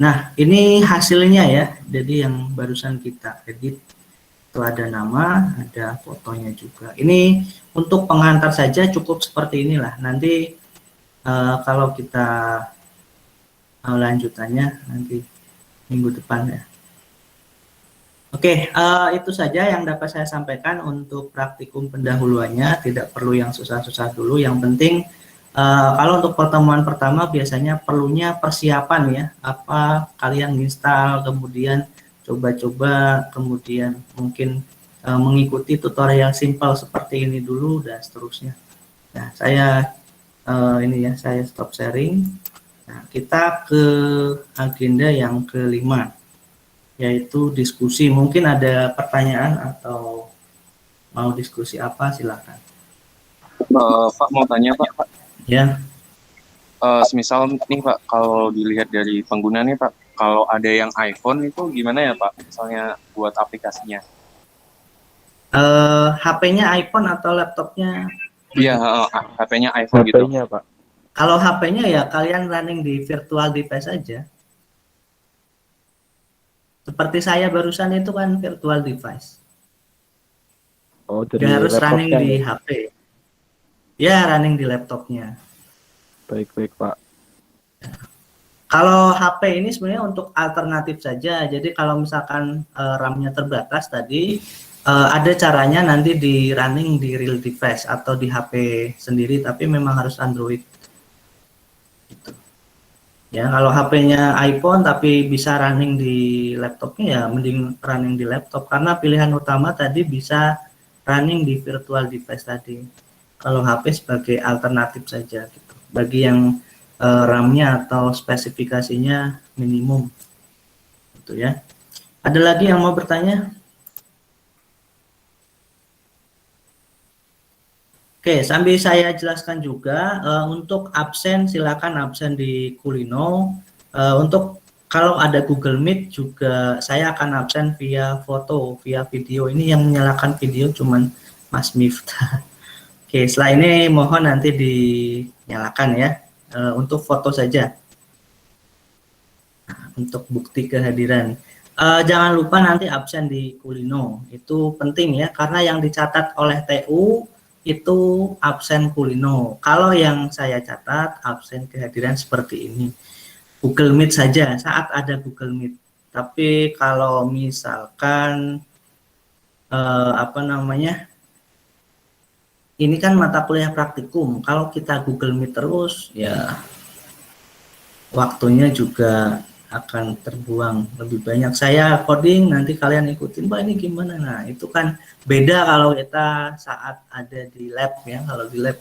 Nah, ini hasilnya ya, jadi yang barusan kita edit itu ada nama, ada fotonya juga. Ini untuk pengantar saja cukup seperti inilah. Nanti kalau kita lanjutannya nanti minggu depan ya. Oke, itu saja yang dapat saya sampaikan untuk praktikum pendahuluannya. Tidak perlu yang susah-susah dulu. Yang penting kalau untuk pertemuan pertama biasanya perlunya persiapan ya. Apa kalian install, kemudian coba-coba, kemudian mungkin mengikuti tutorial simpel seperti ini dulu dan seterusnya. Nah, saya ini ya, saya stop sharing. Nah, kita ke agenda yang kelima, yaitu diskusi. Mungkin ada pertanyaan atau mau diskusi apa, silakan. Pak mau tanya Pak. Ya. Semisal nih Pak, kalau dilihat dari pengguna nih Pak, kalau ada yang iPhone itu gimana ya Pak? Misalnya buat aplikasinya. HP-nya iPhone atau laptopnya? Iya, HP-nya iPhone gitu. HP-nya Pak. Kalau HP-nya ya kalian running di virtual device aja. Seperti saya barusan itu kan virtual device. Oh, Nggak dari harus running laptopnya di ya? HP. Ya, running di laptopnya. Baik-baik Pak. Kalau HP ini sebenarnya untuk alternatif saja. Jadi kalau misalkan RAM-nya terbatas tadi, ada caranya nanti di running di real device atau di HP sendiri, tapi memang harus Android. Gitu. Ya, kalau HP-nya iPhone tapi bisa running di laptopnya ya mending running di laptop karena pilihan utama tadi bisa running di virtual device tadi. Kalau HP sebagai alternatif saja gitu. Bagi yang RAM-nya atau spesifikasinya minimum. Gitu ya. Ada lagi yang mau bertanya? Oke, sambil saya jelaskan juga untuk absen silakan absen di Kulino. Untuk kalau ada Google Meet juga saya akan absen via foto, via video. Ini yang menyalakan video cuman Mas Miftah. Oke, setelah ini mohon nanti dinyalakan ya untuk foto saja. Nah, untuk bukti kehadiran. Jangan lupa nanti absen di Kulino. Itu penting ya karena yang dicatat oleh TU itu absen Kulino. Kalau yang saya catat absen kehadiran seperti ini. Google Meet saja saat ada Google Meet. Tapi kalau misalkan apa namanya? Ini kan mata kuliah praktikum. Kalau kita Google Meet terus ya waktunya juga akan terbuang lebih banyak. Saya coding, nanti kalian ikutin, Pak ini gimana. Nah, itu kan beda kalau kita saat ada di lab ya. Kalau di lab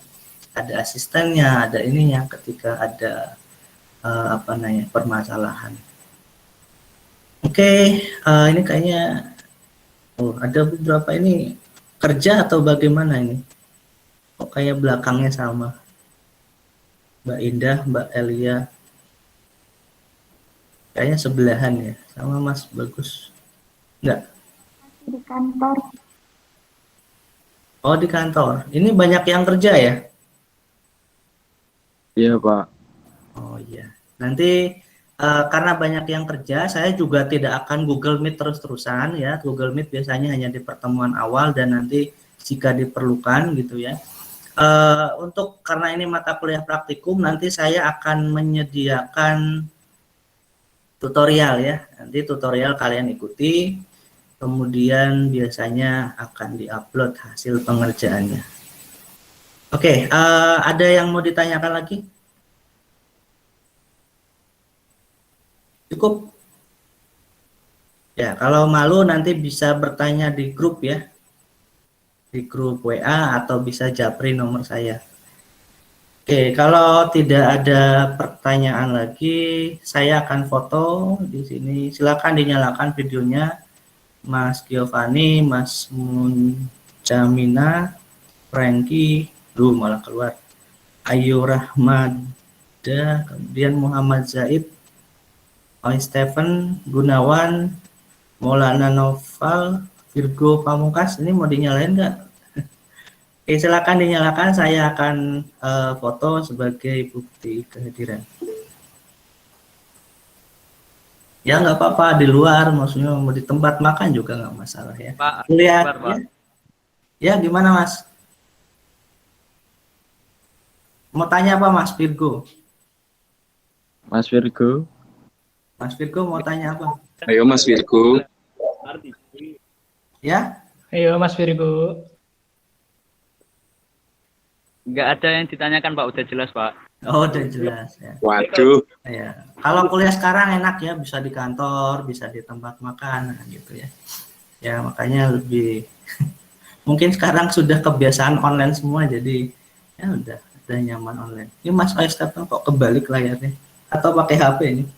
ada asistennya, ada ininya ketika ada apa namanya permasalahan. Oke, ini kayaknya ada beberapa ini kerja atau bagaimana ini? Kok kayak belakangnya sama? Mbak Indah, Mbak Elia, kayaknya sebelahan ya, sama Mas Bagus. Enggak? Di kantor. Oh di kantor. Ini banyak yang kerja ya? Iya, Pak. Oh iya. Nanti karena banyak yang kerja, saya juga tidak akan Google Meet terus-terusan ya. Google Meet biasanya hanya di pertemuan awal dan nanti jika diperlukan gitu ya. Untuk karena ini mata kuliah praktikum, nanti saya akan menyediakan tutorial ya. Nanti tutorial kalian ikuti, kemudian biasanya akan diupload hasil pengerjaannya. Oke, ada yang mau ditanyakan lagi? Cukup? Ya, kalau malu nanti bisa bertanya di grup ya. Di grup WA atau bisa japri nomor saya. Oke, kalau tidak ada pertanyaan lagi, saya akan foto di sini. Silakan dinyalakan videonya. Mas Giovanni, Mas Munjamina, Franky, malah keluar. Ayu Rahmada, kemudian Muhammad Zaid, Oi Stephen, Gunawan, Maulana Noval, Virgo Pamungkas. Ini mau dinyalain nggak? Oke, silakan dinyalakan. Saya akan foto sebagai bukti kehadiran. Ya nggak apa-apa di luar, maksudnya mau di tempat makan juga nggak masalah ya. Pak, Lihat Pak. Ya gimana Mas? Mau tanya apa Mas Virgo? Mas Virgo. Mas Virgo mau tanya apa? Ayo Mas Virgo. Ya? Ayo Mas Virgo. Nggak ada yang ditanyakan Pak, udah jelas Pak. Oh udah jelas ya. Waduh. Ya. Kalau kuliah sekarang enak ya, bisa di kantor, bisa di tempat makan gitu ya. Ya makanya lebih mungkin sekarang sudah kebiasaan online semua, jadi ya udah nyaman online. Ini Mas Aistapeng kok kebalik layarnya? Atau pakai HP ini?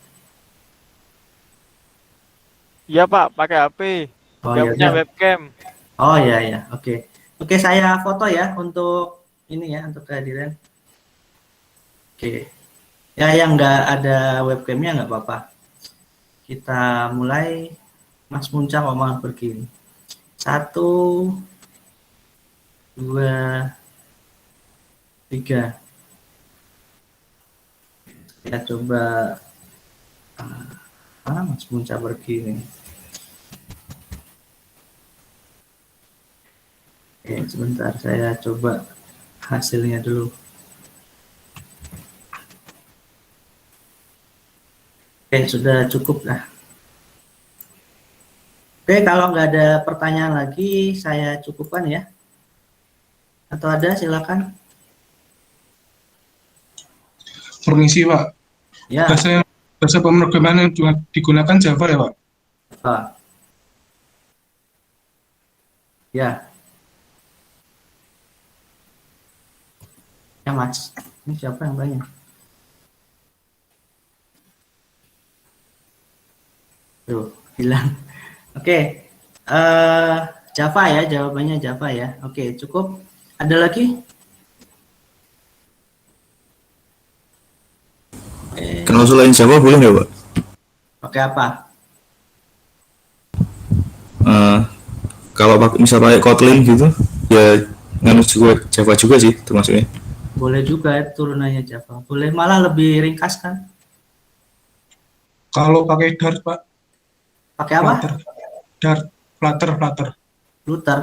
Iya Pak, pakai HP. Oh Nggak ya, punya webcam. oh ya ya, oke. Oke, saya foto ya untuk ini ya, untuk kehadiran. Oke. Ya yang nggak ada webcamnya nggak apa-apa. Kita mulai. Mas Munca ngomong begini. 1, 2, 3. Kita coba Mas Munca begini. Oke, sebentar saya coba hasilnya dulu. Oke, sudah cukup lah. Oke, kalau nggak ada pertanyaan lagi, saya cukupkan ya. Atau ada, silakan. Permisi Pak, Ya, bahasa pemrograman yang digunakan Java ya Pak? Pak. Ya. Ya Mas, ini siapa yang banyak? Tuh, bilang. Oke, Java ya, jawabannya Java ya. Oke, cukup. Ada lagi? Kalau selain Java boleh nggak, Pak? Pakai apa? Kalau misal pakai Kotlin gitu, ya nganut juga Java juga sih termasuknya. Boleh juga turunannya Java. Boleh malah lebih ringkas kan? Kalau pakai Dart Pak, Pakai apa? Flutter. Flutter.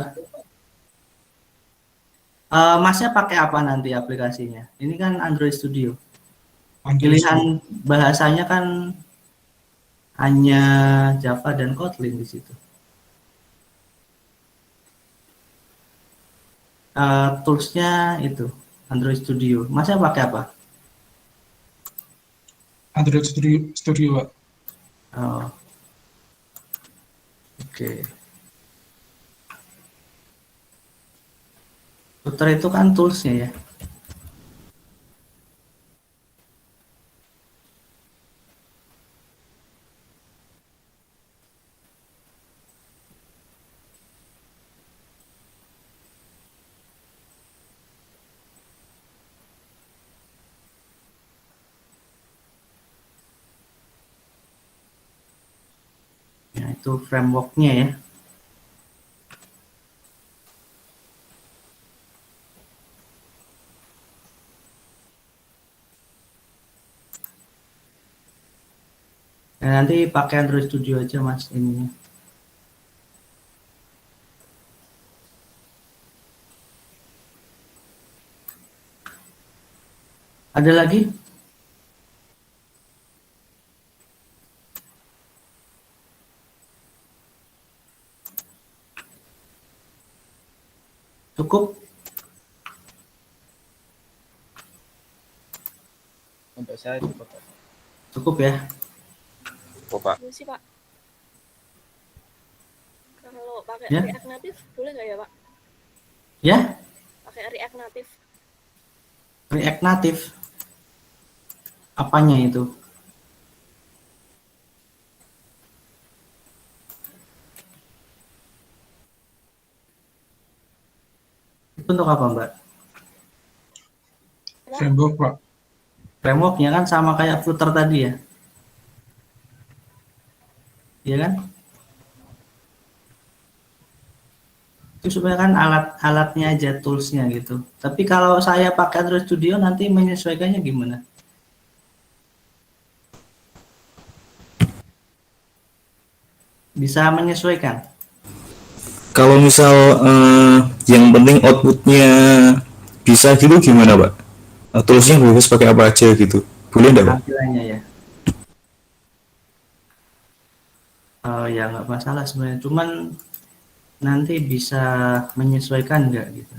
Masnya pakai apa nanti aplikasinya? Ini kan Android Studio. Pilihan bahasanya kan hanya Java dan Kotlin di situ. Toolsnya itu Android Studio. Masnya pakai apa? Android Studio Pak. Oh, oke. Flutter itu kan toolsnya ya. Ya, itu frameworknya ya. Ya, nanti pakai Android Studio aja mas ininya. Ada lagi? Cukup? Untuk saya cukup. Cukup ya. Oh, Pak. Ini sih Pak. Kalau pakai Ya. React Native boleh nggak ya Pak? Ya, Pakai React Native. React Native. Apanya itu? Itu untuk apa Mbak? Framework, Pak. Frameworknya kan sama kayak Flutter tadi ya? Iya kan? Itu sebenarnya kan alat-alatnya aja, toolsnya gitu. Tapi kalau saya pakai Android Studio nanti menyesuaikannya gimana? Bisa menyesuaikan? Kalau misal yang penting outputnya bisa gitu gimana Pak? Toolsnya bebas pakai apa aja gitu, boleh nggak Pak? Tampilannya ya? Ya nggak masalah sebenarnya. Cuman nanti bisa menyesuaikan nggak gitu?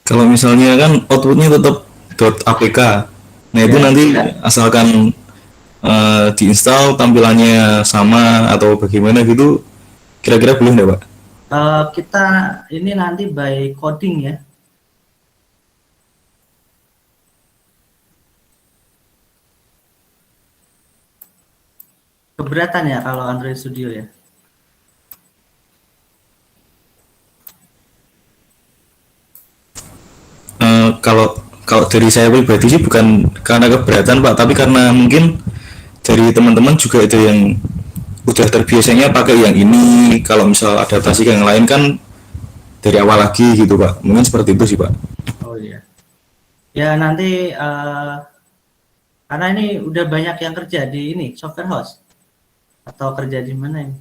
Kalau misalnya kan outputnya tetap .apk, nah itu Ya, nanti ya. asalkan diinstal tampilannya sama atau bagaimana gitu, kira-kira boleh nggak Pak? Kita ini nanti by coding ya. Keberatan ya kalau Android Studio ya? Kalau kalau dari saya pribadi sih bukan karena keberatan Pak, tapi karena mungkin dari teman-teman juga ada yang udah terbiasanya pakai yang ini, kalau misal adaptasi ke yang lain kan dari awal lagi gitu Pak, mungkin seperti itu sih Pak. Oh iya. Ya nanti karena ini udah banyak yang kerja di ini software house atau kerja di mana ini?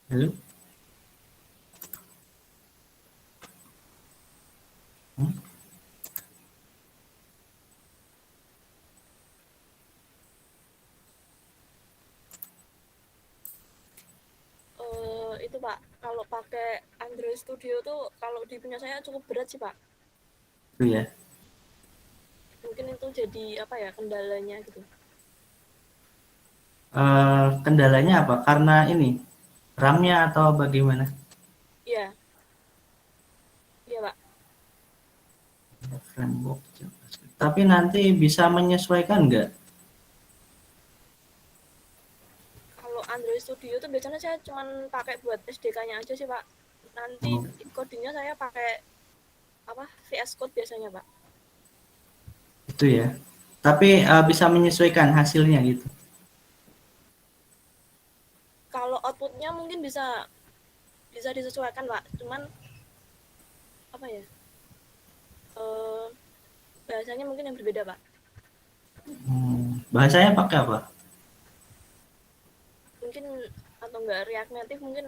Halo? Hmm? Itu Pak, kalau pakai Android Studio tuh kalau di punya saya cukup berat sih Pak. Itu ya. Mungkin itu jadi apa ya kendalanya gitu. Kendalanya apa? Karena ini RAM-nya atau bagaimana? Iya. Iya Pak. Framework JavaScript. Tapi nanti bisa menyesuaikan nggak? Kalau Android Studio tuh biasanya saya cuman pakai buat SDK-nya aja sih Pak. Nanti codingnya saya pakai apa VS Code biasanya Pak. Itu ya. Tapi bisa menyesuaikan hasilnya gitu. Kalau outputnya mungkin bisa disesuaikan Pak. Cuman apa ya? Bahasanya mungkin yang berbeda Pak. Bahasanya pakai apa? Mungkin atau enggak React Native mungkin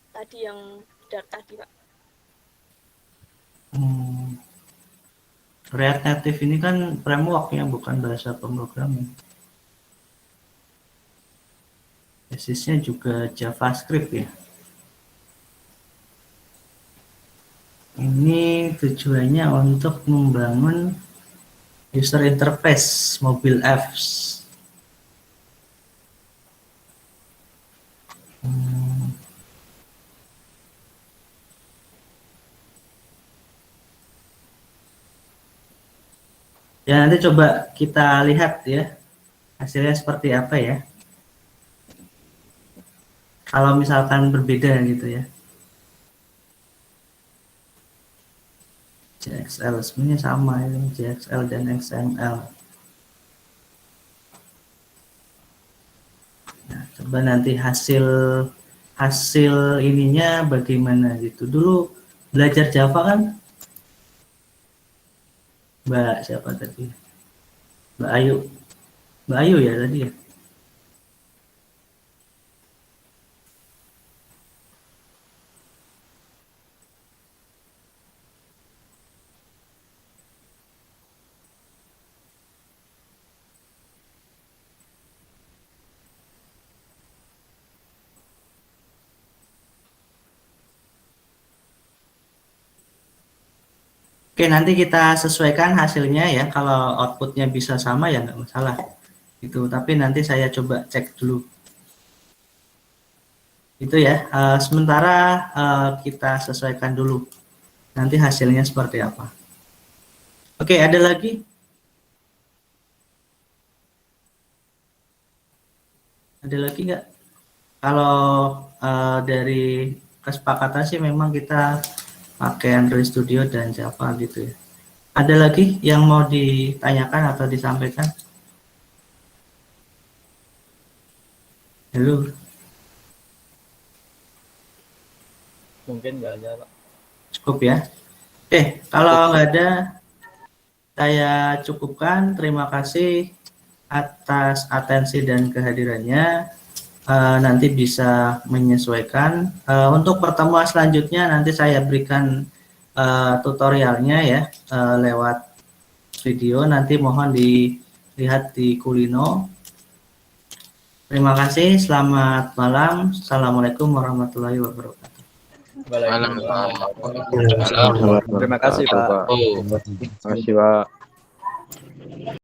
tadi yang Dart tadi Pak. React Native ini kan framework ya, bukan bahasa pemrograman. Basisnya juga JavaScript ya. Ini tujuannya untuk membangun user interface mobile apps. Ya, nanti coba kita lihat ya hasilnya seperti apa ya. Kalau misalkan berbeda gitu ya. JXL sebenarnya sama ini, JXL dan XML. Nah, coba nanti hasil ininya bagaimana gitu. Dulu belajar Java kan Mbak siapa tadi? Mbak Ayu. Mbak Ayu ya tadi ya? Oke, nanti kita sesuaikan hasilnya ya. Kalau outputnya bisa sama ya nggak masalah. Itu, tapi nanti saya coba cek dulu. Itu ya. Sementara kita sesuaikan dulu. Nanti hasilnya seperti apa. Oke, ada lagi? Ada lagi nggak? Kalau dari kesepakatan sih memang kita pakai Android Studio dan Java gitu ya. Ada lagi yang mau ditanyakan atau disampaikan? Halo, Mungkin nggak ada, Pak. cukup ya. Kalau nggak ada, saya cukupkan. Terima kasih atas atensi dan kehadirannya. Nanti bisa menyesuaikan. Untuk pertemuan selanjutnya nanti saya berikan tutorialnya ya lewat video. Nanti mohon dilihat di Kulino. Terima kasih. Selamat malam. Assalamualaikum warahmatullahi wabarakatuh. Terima kasih, Pak. Terima kasih, Pak.